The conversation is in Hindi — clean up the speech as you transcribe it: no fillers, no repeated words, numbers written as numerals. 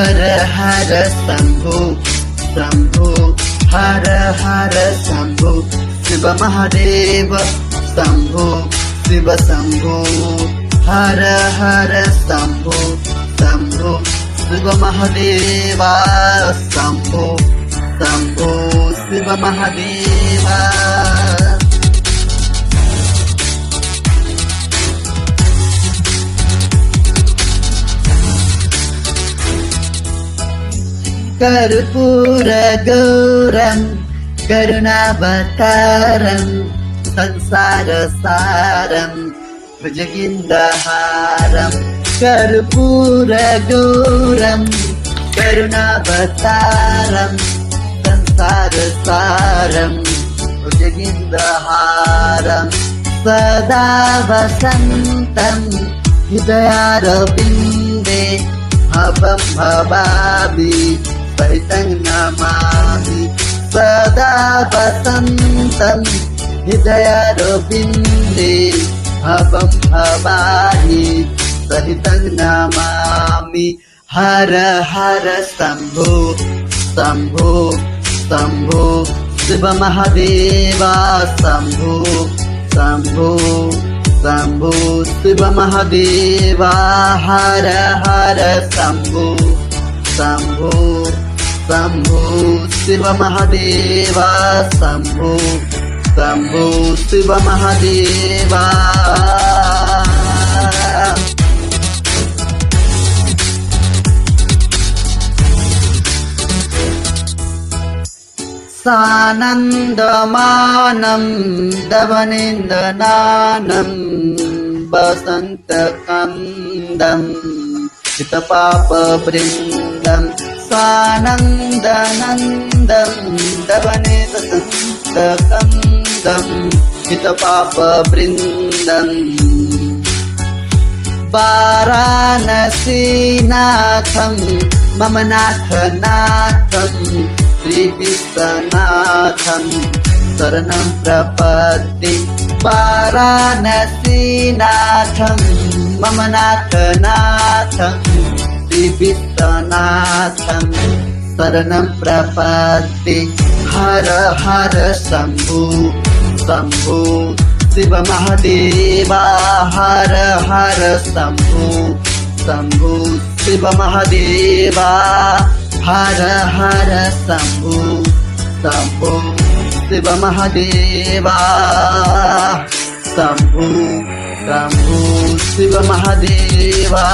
हर हर शंभो शंभो हर हर शंभो शिव महादेव शंभो शिव शंभो हर हर शंभो शंभो शिव महादेवा शंभो शंभो शिव महादेवा कर्पूर गौरम करुणावतारम संसार सारम भुजगेन्द्रहारम कर्पूर गौरम करुणावतारम संसार सारम भुजगेन्द्रहारम सदा वसन्तं हृदयारविन्दे अहं भवामि सहितं नमामि सदा वसन्तं हृदयारविन्दे अहं भवामि सहितं नमामि हर हर शंभो शंभो शंभो शिव महादेवा शंभो शंभो शंभो शिव महादेवा हर हर शंभो शंभो शंभो शिव महादेवा शंभो शंभो शिव महादेवा सानन्दमानं दवनेन्दनानं वसन्तकन्दं हितपापवृन्दं स्वानन्दनन्दं दवनेन्दकन्दं हितपापवृन्दम् वाराणसीनाथं मम नाथनाथं श्रीविश्वनाथं शरणं प्रपद्ये वाराणसीनाथं मम नाथनाथं श्रीविश्वनाथं शरणं प्रपद्ये हर हर शंभो शंभो शिव महादेवा हर हर शंभो शंभो शिव महादेवा हर हर शंभो शंभो शिव महादेवा शंभो शंभो शिव महादेवा।